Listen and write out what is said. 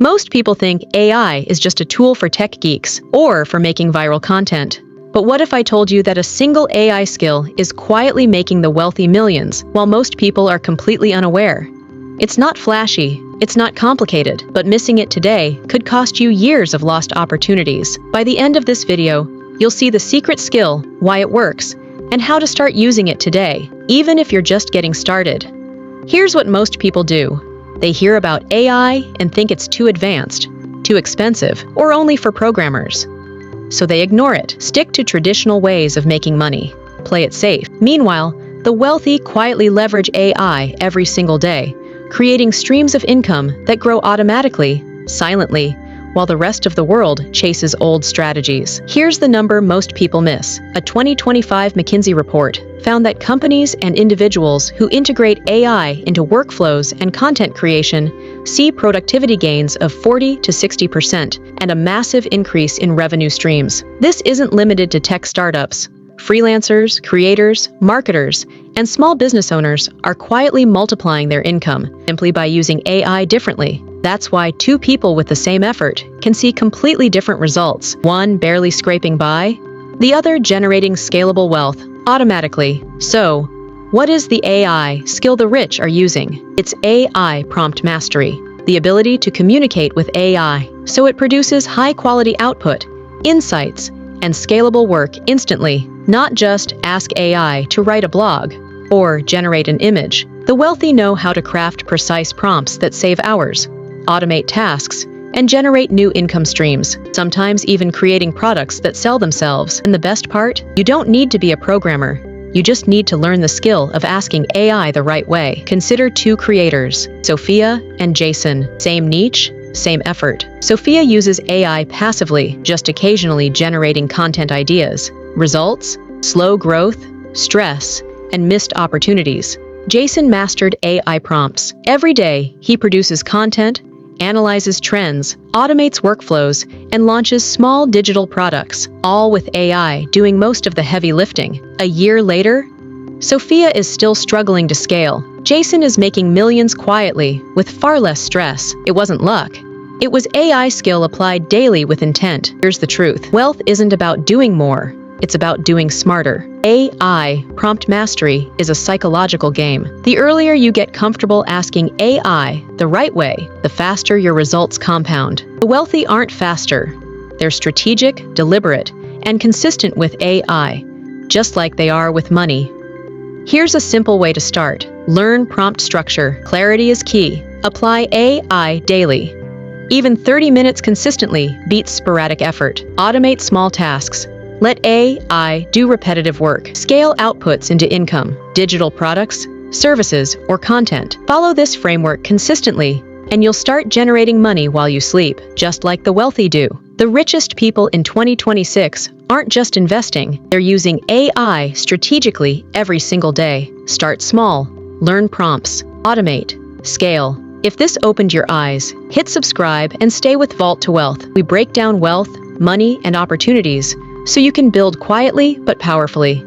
Most people think AI is just a tool for tech geeks or for making viral content. But what if I told you that a single AI skill is quietly making the wealthy millions while most people are completely unaware? It's not flashy, it's not complicated, but missing it today could cost you years of lost opportunities. By the end of this video, you'll see the secret skill, why it works, and how to start using it today, even if you're just getting started. Here's what most people do. They hear about AI and think it's too advanced, too expensive, or only for programmers. So they ignore it, stick to traditional ways of making money, play it safe. Meanwhile, the wealthy quietly leverage AI every single day, creating streams of income that grow automatically, silently, while the rest of the world chases old strategies. Here's the number most people miss. A 2025 McKinsey report found that companies and individuals who integrate AI into workflows and content creation see productivity gains of 40 to 60% and a massive increase in revenue streams. This isn't limited to tech startups. Freelancers, creators, marketers, and small business owners are quietly multiplying their income simply by using AI differently. That's why two people with the same effort can see completely different results, one barely scraping by, the other generating scalable wealth automatically. So, what is the AI skill the rich are using? It's AI prompt mastery, the ability to communicate with AI so it produces high-quality output, insights, and scalable work instantly, not just ask AI to write a blog or generate an image. The wealthy know how to craft precise prompts that save hours, automate tasks, and generate new income streams, sometimes even creating products that sell themselves. And the best part? You don't need to be a programmer. You just need to learn the skill of asking AI the right way. Consider two creators, Sophia and Jason. Same niche, same effort. Sophia uses AI passively, just occasionally generating content ideas. Results? Slow growth, stress, and missed opportunities. Jason mastered AI prompts. Every day, he produces content, analyzes trends, automates workflows, and launches small digital products, all with AI doing most of the heavy lifting. A year later, Sophia is still struggling to scale. Jason is making millions quietly, with far less stress. It wasn't luck. It was AI skill applied daily with intent. Here's the truth. Wealth isn't about doing more. It's about doing smarter. AI prompt mastery is a psychological game. The earlier you get comfortable asking AI the right way, the faster your results compound. The wealthy aren't faster. They're strategic, deliberate, and consistent with AI, just like they are with money. Here's a simple way to start. Learn prompt structure. Clarity is key. Apply AI daily. Even 30 minutes consistently beats sporadic effort. Automate small tasks. Let AI do repetitive work. Scale outputs into income, digital products, services, or content. Follow this framework consistently, and you'll start generating money while you sleep, just like the wealthy do. The richest people in 2026 aren't just investing, they're using AI strategically every single day. Start small, learn prompts, automate, scale. If this opened your eyes, hit subscribe and stay with Vault to Wealth. We break down wealth, money, and opportunities so you can build quietly but powerfully.